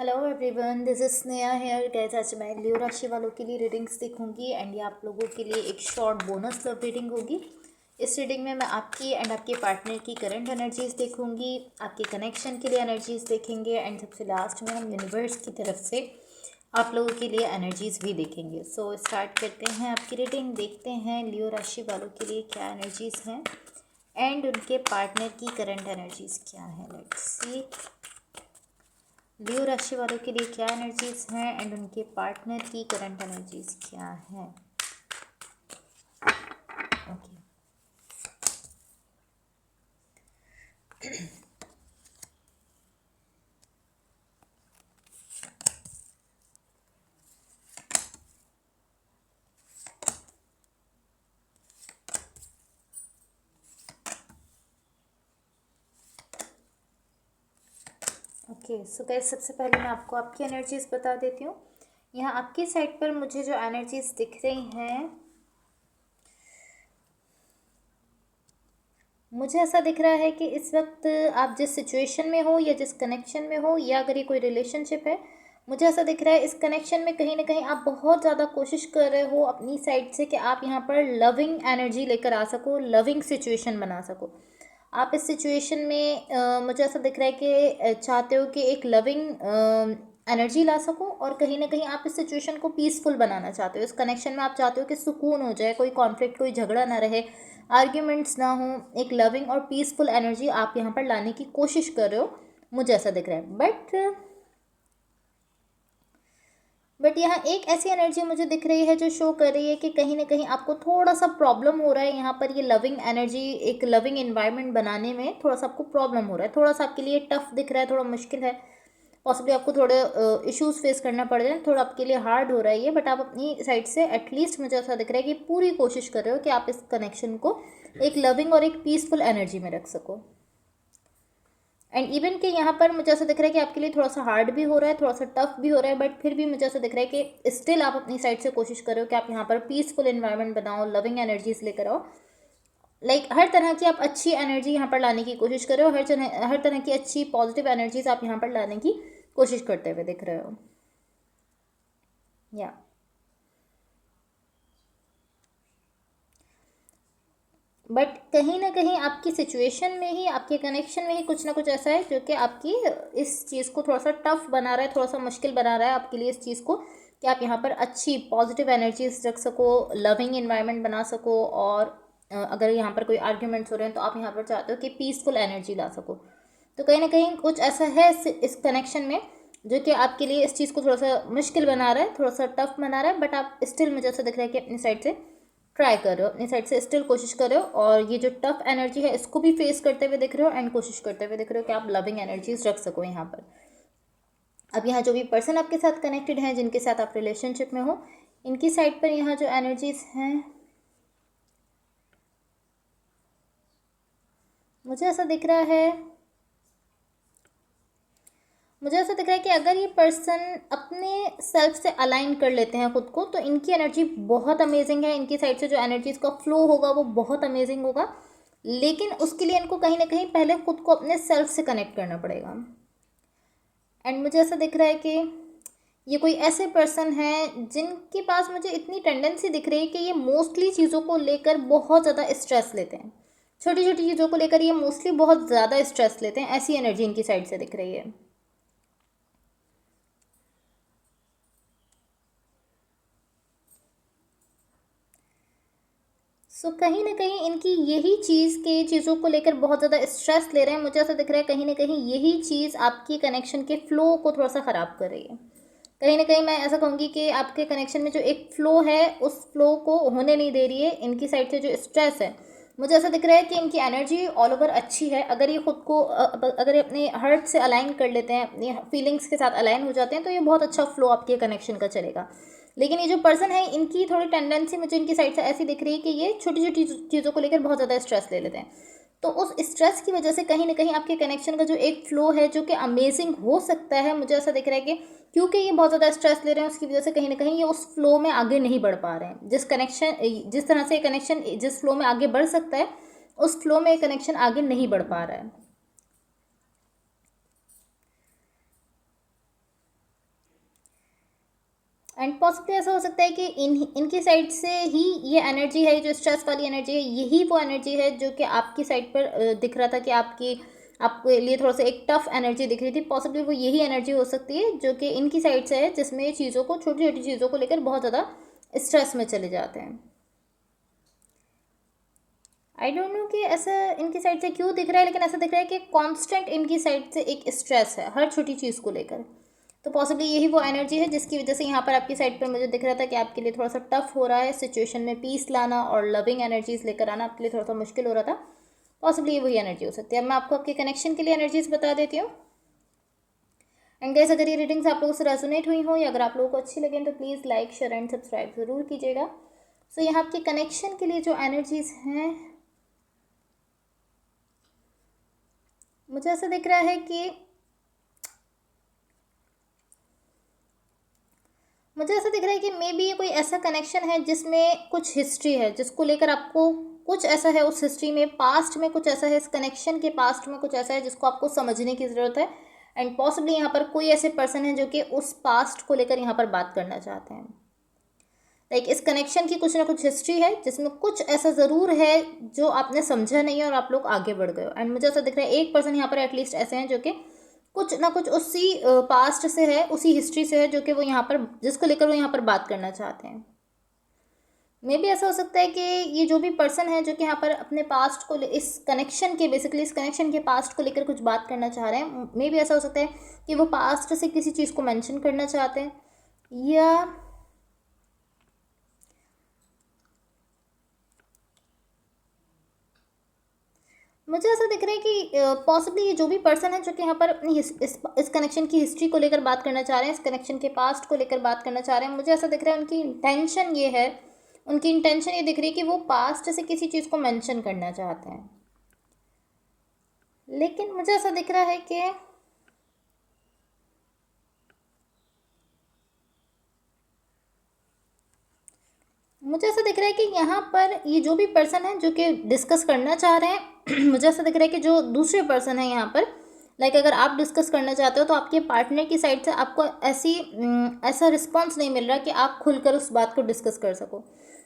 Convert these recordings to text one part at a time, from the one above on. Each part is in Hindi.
Hello everyone, this is Sneha here. Guys, आज मैं लियो राशि वालों के लिए रीडिंग्स देखूंगी एंड ये आप लोगों के लिए एक शॉर्ट बोनस लव रीडिंग होगी। इस रीडिंग में मैं आपकी एंड आपके पार्टनर की करंट एनर्जीज देखूंगी, आपके कनेक्शन के लिए एनर्जीज देखेंगे एंड सबसे लास्ट में हम यूनिवर्स की तरफ से आप लोगों के लिए एनर्जीज भी देखेंगे। सो स्टार्ट करते हैं आपकी रीडिंग। देखते हैं लियो राशि वालों के लिए क्या एनर्जीज हैं एंड उनके पार्टनर की करंट एनर्जीज क्या है। लेट्स सी लियो राशि वालों के लिए क्या एनर्जीज हैं एंड उनके पार्टनर की करंट एनर्जीज क्या है। Okay, okay. सो गाइस, सबसे पहले मैं आपको आपकी एनर्जीज बता देती हूँ। यहाँ आपकी साइड पर मुझे जो एनर्जीज दिख रही हैं, मुझे ऐसा दिख रहा है कि इस वक्त आप जिस सिचुएशन में हो या जिस कनेक्शन में हो, या अगर ये कोई रिलेशनशिप है, मुझे ऐसा दिख रहा है इस कनेक्शन में कहीं ना कहीं आप बहुत ज़्यादा कोशिश कर रहे हो अपनी साइड से कि आप यहाँ पर लविंग एनर्जी लेकर आ सको, लविंग सिचुएशन बना सको। आप इस सिचुएशन में मुझे ऐसा दिख रहा है कि चाहते हो कि एक लविंग एनर्जी ला सको, और कहीं ना कहीं आप इस सिचुएशन को पीसफुल बनाना चाहते हो। इस कनेक्शन में आप चाहते हो कि सुकून हो जाए, कोई कॉन्फ्लिक्ट, कोई झगड़ा ना रहे, आर्ग्यूमेंट्स ना हो, एक लविंग और पीसफुल एनर्जी आप यहाँ पर लाने की कोशिश कर रहे हो, मुझे ऐसा दिख रहा है। बट यहाँ एक ऐसी एनर्जी मुझे दिख रही है जो शो कर रही है कि कहीं ना कहीं आपको थोड़ा सा प्रॉब्लम हो रहा है यहाँ पर ये लविंग एनर्जी, एक लविंग इन्वायरमेंट बनाने में थोड़ा सा आपको प्रॉब्लम हो रहा है, थोड़ा सा आपके लिए टफ दिख रहा है, थोड़ा मुश्किल है। पॉसिबली आपको थोड़े इश्यूज फेस करना पड़ जाए, थोड़ा आपके लिए हार्ड हो रहा है ये, बट आप अपनी साइड से एटलीस्ट मुझे ऐसा दिख रहा है कि पूरी कोशिश कर रहे हो कि आप इस कनेक्शन को एक लविंग और एक पीसफुल एनर्जी में रख सको। एंड इवन कि यहाँ पर मुझे ऐसा दिख रहा है कि आपके लिए थोड़ा सा हार्ड भी हो रहा है, थोड़ा सा टफ भी हो रहा है, बट फिर भी मुझे ऐसा दिख रहा है कि स्टिल आप अपनी साइड से कोशिश करो कि आप यहाँ पर पीसफुल एनवायरनमेंट बनाओ, लविंग एनर्जीज लेकर आओ। लाइक हर तरह की आप अच्छी एनर्जी यहाँ पर लाने की कोशिश करो, हर तरह की अच्छी पॉजिटिव एनर्जीज आप यहाँ पर लाने की कोशिश करते हुए दिख रहे हो। या बट कहीं ना कहीं आपकी सिचुएशन में ही, आपके कनेक्शन में ही कुछ ना कुछ ऐसा है जो कि आपकी इस चीज़ को थोड़ा सा टफ बना रहा है, थोड़ा सा मुश्किल बना रहा है आपके लिए इस चीज़ को, कि आप यहाँ पर अच्छी पॉजिटिव एनर्जीज रख सको, लविंग इन्वायरमेंट बना सको, और अगर यहाँ पर कोई आर्ग्यूमेंट्स हो रहे हैं तो आप यहाँ पर चाहते हो कि पीसफुल एनर्जी ला सको। तो कहीं ना कहीं कुछ ऐसा है इस कनेक्शन में जो कि आपके लिए इस चीज़ को थोड़ा सा मुश्किल बना रहा है, थोड़ा सा टफ बना रहा है, बट आप स्टिल मुझे ऐसा दिख रहा है कि अपनी साइड से ट्राई कर रहे हो, अपनी साइड से स्टिल कोशिश कर रहे हो, और ये जो टफ एनर्जी है इसको भी फेस करते हुए दिख रहे हो एंड कोशिश करते हुए दिख रहे हो कि आप लविंग एनर्जीज रख सको यहाँ पर। अब यहाँ जो भी पर्सन आपके साथ कनेक्टेड हैं, जिनके साथ आप रिलेशनशिप में हो, इनकी साइड पर यहाँ जो एनर्जीज हैं, मुझे ऐसा दिख रहा है कि अगर ये पर्सन अपने सेल्फ से अलाइन कर लेते हैं खुद को, तो इनकी एनर्जी बहुत अमेजिंग है, इनकी साइड से जो एनर्जीज का फ्लो होगा वो बहुत अमेजिंग होगा। लेकिन उसके लिए इनको कहीं ना कहीं पहले खुद को अपने सेल्फ से कनेक्ट करना पड़ेगा। एंड मुझे ऐसा दिख रहा है कि ये कोई ऐसे पर्सन हैं जिनके पास मुझे इतनी टेंडेंसी दिख रही है कि ये मोस्टली चीज़ों को लेकर बहुत ज़्यादा स्ट्रेस लेते हैं, छोटी छोटी चीज़ों को लेकर ये मोस्टली बहुत ज़्यादा स्ट्रेस लेते हैं, ऐसी एनर्जी इनकी साइड से दिख रही है। सो कहीं ना कहीं इनकी यही चीज़ों को लेकर बहुत ज़्यादा स्ट्रेस ले रहे हैं। मुझे ऐसा दिख रहा है कहीं ना कहीं यही चीज़ आपकी कनेक्शन के फ्लो को थोड़ा सा ख़राब कर रही है। कहीं ना कहीं मैं ऐसा कहूँगी कि आपके कनेक्शन में जो एक फ़्लो है, उस फ्लो को होने नहीं दे रही है इनकी साइड से जो स्ट्रेस है। मुझे ऐसा दिख रहा है कि इनकी एनर्जी ऑल ओवर अच्छी है, अगर ये खुद को अगर ये अपने हार्ट से अलाइन कर लेते हैं, अपनी फीलिंग्स के साथ अलाइन हो जाते हैं, तो ये बहुत अच्छा फ्लो आपके कनेक्शन का चलेगा। लेकिन ये जो पर्सन है, इनकी थोड़ी टेंडेंसी मुझे इनकी साइड से ऐसी दिख रही है कि ये छोटी छोटी चीज़ों को लेकर बहुत ज़्यादा स्ट्रेस ले लेते हैं। तो उस स्ट्रेस की वजह से कहीं ना कहीं आपके कनेक्शन का जो एक फ्लो है जो कि अमेजिंग हो सकता है, मुझे ऐसा दिख रहा है कि क्योंकि ये बहुत ज़्यादा स्ट्रेस ले रहे हैं, उसकी वजह से कहीं ना कहीं ये उस फ्लो में आगे नहीं बढ़ पा रहे हैं। जिस तरह से कनेक्शन जिस फ्लो में आगे बढ़ सकता है, उस फ्लो में कनेक्शन आगे नहीं बढ़ पा रहा है। एंड पॉसिबली ऐसा हो सकता है कि इनकी साइड से ही ये एनर्जी है, जो स्ट्रेस वाली एनर्जी है, यही वो एनर्जी है जो कि आपकी साइड पर दिख रहा था कि आपके लिए थोड़ा सा एक टफ एनर्जी दिख रही थी। पॉसिबली वो यही एनर्जी हो सकती है जो कि इनकी साइड से है, जिसमें चीज़ों को, छोटी छोटी चीज़ों को लेकर बहुत ज़्यादा स्ट्रेस में चले जाते हैं। आई डोंट नो कि ऐसा इनकी साइड से क्यों दिख रहा है, लेकिन ऐसा दिख रहा है कि कांस्टेंट इनकी साइड से एक स्ट्रेस है हर छोटी चीज़ को लेकर। तो पॉसिबली यही वो एनर्जी है जिसकी वजह से यहाँ पर आपकी साइड पर मुझे दिख रहा था कि आपके लिए थोड़ा सा टफ हो रहा है सिचुएशन में पीस लाना और लविंग एनर्जीज लेकर आना, आपके लिए थोड़ा सा मुश्किल हो रहा था। पॉसिबली ये वही एनर्जी हो सकती है। अब मैं आपको आपके कनेक्शन के लिए एनर्जीज बता देती हूँ। एंड गाइस, अगर ये रीडिंग्स आप लोगों से रेजोनेट हुई हो या अगर आप लोगों को अच्छी लगे तो please like, share and subscribe ज़रूर कीजिएगा। सो यहाँ आपके कनेक्शन के लिए जो एनर्जीज हैं, मुझे ऐसा दिख रहा है कि मे बी ये कोई ऐसा कनेक्शन है जिसमें कुछ हिस्ट्री है, जिसको लेकर आपको कुछ ऐसा है उस हिस्ट्री में, पास्ट में कुछ ऐसा है, इस कनेक्शन के पास्ट में कुछ ऐसा है जिसको आपको समझने की ज़रूरत है। एंड पॉसिबली यहाँ पर कोई ऐसे पर्सन है जो कि उस पास्ट को लेकर यहाँ पर बात करना चाहते हैं। लाइक इस कनेक्शन की कुछ ना कुछ हिस्ट्री है जिसमें कुछ ऐसा ज़रूर है जो आपने समझा नहीं है और आप लोग आगे बढ़ गए हो। एंड मुझे ऐसा दिख रहा है एक पर्सन यहाँ पर एटलीस्ट ऐसे हैं जो कि कुछ ना कुछ उसी पास्ट से है, उसी हिस्ट्री से है, जो कि वो यहाँ पर, जिसको लेकर वो यहाँ पर बात करना चाहते हैं। मे भी ऐसा हो सकता है कि ये जो भी पर्सन है जो कि यहाँ पर अपने पास्ट को, इस कनेक्शन के, बेसिकली इस कनेक्शन के पास्ट को लेकर कुछ बात करना चाह रहे हैं। मे भी ऐसा हो सकता है कि वो पास्ट से किसी चीज़ को मेंशन करना चाहते हैं, या मुझे ऐसा दिख रहा है कि पॉसिबली ये जो भी पर्सन है जो कि यहाँ पर अपनी इस कनेक्शन की हिस्ट्री को लेकर बात करना चाह रहे हैं, इस कनेक्शन के पास्ट को लेकर बात करना चाह रहे हैं, मुझे ऐसा दिख रहा है उनकी इंटेंशन ये है, उनकी इंटेंशन ये दिख रही है कि वो पास्ट से किसी चीज़ को मेंशन करना चाहते हैं। लेकिन मुझे ऐसा दिख रहा है कि यहाँ पर ये जो भी पर्सन है जो कि डिस्कस करना चाह रहे हैं मुझे ऐसा दिख रहा है कि जो दूसरे पर्सन है यहाँ पर, लाइक अगर आप डिस्कस करना चाहते हो तो आपके पार्टनर की साइड से आपको ऐसा रिस्पॉन्स नहीं मिल रहा कि आप खुलकर उस बात को डिस्कस कर सको।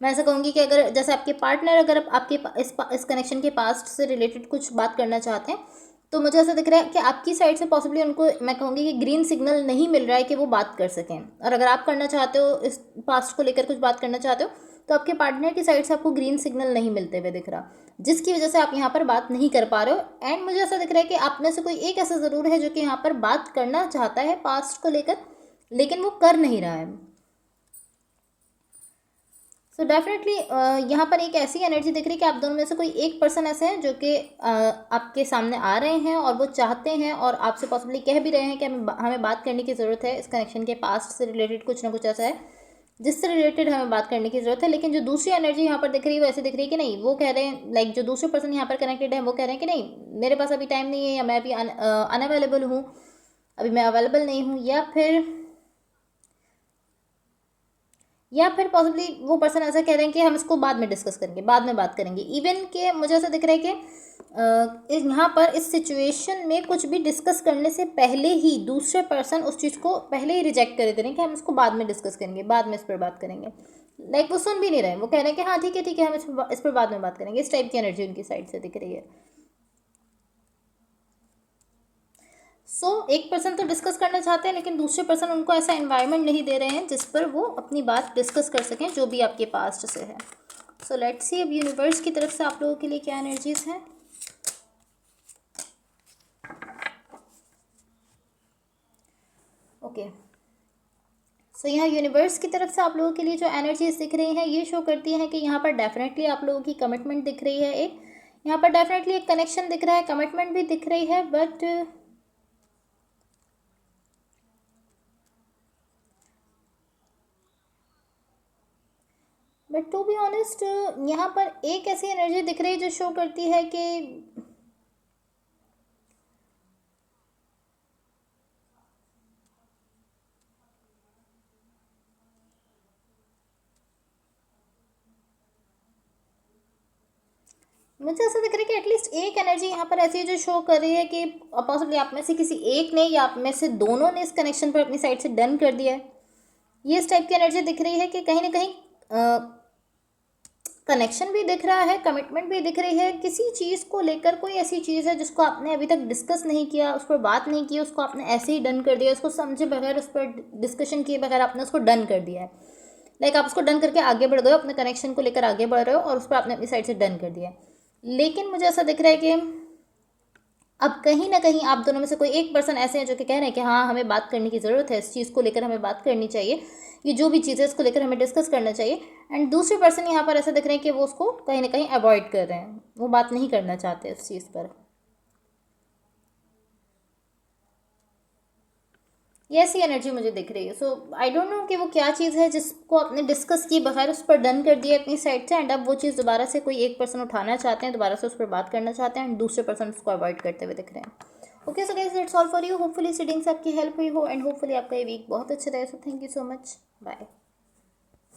मैं ऐसा कहूँगी कि अगर जैसे आपके पार्टनर अगर आपके इस कनेक्शन के पास्ट से रिलेटेड कुछ बात करना चाहते हैं, तो मुझे ऐसा दिख रहा है कि आपकी साइड से पॉसिबली उनको, मैं कहूँगी कि ग्रीन सिग्नल नहीं मिल रहा है कि वो बात कर सकें। और अगर आप करना चाहते हो, इस पास्ट को लेकर कुछ बात करना चाहते हो, तो आपके पार्टनर की साइड से आपको ग्रीन सिग्नल नहीं मिलते हुए दिख रहा, जिसकी वजह से आप यहाँ पर बात नहीं कर पा रहे हो। एंड मुझे ऐसा दिख रहा है कि आप में से कोई एक ऐसा ज़रूर है जो कि यहाँ पर बात करना चाहता है पास्ट को लेकर, लेकिन वो कर नहीं रहा है। सो डेफिनेटली यहाँ पर एक ऐसी एनर्जी दिख रही है कि आप दोनों में से कोई एक पर्सन ऐसे हैं जो कि आपके सामने आ रहे हैं और वो चाहते हैं और आपसे पॉसिबली कह भी रहे हैं कि हमें बात करने की ज़रूरत है, इस कनेक्शन के पास्ट से रिलेटेड कुछ ना कुछ ऐसा है जिससे रिलेटेड हमें बात करने की ज़रूरत है। लेकिन जो दूसरी एनर्जी यहाँ पर दिख रही है वो ऐसे दिख रही है कि नहीं, वो कह रहे हैं, लाइक जो दूसरे पर्सन यहाँ पर कनेक्टेड है वो कह रहे हैं कि नहीं, मेरे पास अभी टाइम नहीं है, या मैं अभी अनअवेलेबल हूँ, अभी मैं अवेलेबल नहीं हूँ, या फिर पॉसिबली वो पर्सन ऐसा कह रहे हैं कि हम इसको बाद में डिस्कस करेंगे, बाद में बात करेंगे। इवन के मुझे ऐसा दिख रहा है कि यहाँ पर इस सिचुएशन में कुछ भी डिस्कस करने से पहले ही दूसरे पर्सन उस चीज़ को पहले ही रिजेक्ट कर दे रहे हैं कि हम इसको बाद में डिस्कस करेंगे, बाद में इस पर बात करेंगे। लाइक वो सुन भी नहीं रहे, वो कह रहे हैं कि हाँ ठीक है हम इस पर बाद में बात करेंगे। इस टाइप की एनर्जी उनकी साइड से दिख रही है। एक पर्सन तो डिस्कस करना चाहते हैं, लेकिन दूसरे पर्सन उनको ऐसा एनवायरनमेंट नहीं दे रहे हैं जिस पर वो अपनी बात डिस्कस कर सकें, जो भी आपके पास्ट से है। लेट्स सी अब यूनिवर्स की तरफ से आप लोगों के लिए क्या एनर्जीज हैं। ओके, यहाँ यूनिवर्स की तरफ से आप लोगों के लिए जो एनर्जीज दिख रही हैं ये शो करती हैं कि यहाँ पर डेफिनेटली आप लोगों की कमिटमेंट दिख रही है, यहाँ पर डेफिनेटली एक कनेक्शन दिख रहा है, कमिटमेंट भी दिख रही है, बट टू बी ऑनेस्ट यहाँ पर एक ऐसी एनर्जी दिख रही है जो शो करती है कि मुझे ऐसा दिख रहा है कि एटलीस्ट एक एनर्जी यहाँ पर ऐसी है जो शो कर रही है कि पॉसिबली आप में से किसी एक ने या आप में से दोनों ने इस कनेक्शन पर अपनी साइड से डन कर दिया है, ये इस टाइप की एनर्जी दिख रही है कि कहीं ना कहीं कनेक्शन भी दिख रहा है, कमिटमेंट भी दिख रही है, किसी चीज़ को लेकर कोई ऐसी चीज़ है जिसको आपने अभी तक डिस्कस नहीं किया, उस पर बात नहीं की, उसको आपने ऐसे ही डन कर दिया, उसको समझे बगैर, उस पर डिस्कशन किए बगैर आपने उसको डन कर दिया है। लाइक आप उसको डन करके आगे बढ़ गए हो, अपने कनेक्शन को लेकर आगे बढ़ रहे हो और उस पर आपने अपनी साइड से डन कर दिया है। लेकिन मुझे ऐसा दिख रहा है कि अब कहीं ना कहीं आप दोनों में से कोई एक पर्सन ऐसे हैं जो कि कह रहे हैं कि हाँ हमें बात करने की ज़रूरत है, इस चीज़ को लेकर हमें बात करनी चाहिए, ये जो भी चीज़ है इसको लेकर हमें डिस्कस करना चाहिए। एंड दूसरे पर्सन यहाँ पर ऐसा दिख रहे हैं कि वो उसको कहीं ना कहीं अवॉइड कर रहे हैं, वो बात नहीं करना चाहते इस चीज़ पर। ये ऐसी एनर्जी मुझे दिख रही है। सो आई डोंट नो कि वो क्या चीज़ है जिसको आपने डिस्कस किए बगैर उस पर डन कर दिया अपनी साइड से, एंड अब वो चीज़ दोबारा से कोई एक पर्सन उठाना चाहते हैं, दोबारा से उस पर बात करना चाहते हैं, एंड दूसरे पर्सन उसको अवॉइड करते हुए दिख रहे हैं। Okay so guys that's all for you. Hopefully reading से आपकी हेल्प हुई हो, एंड होपफुली आपका ये वीक बहुत अच्छा रहे। So thank you so much, bye.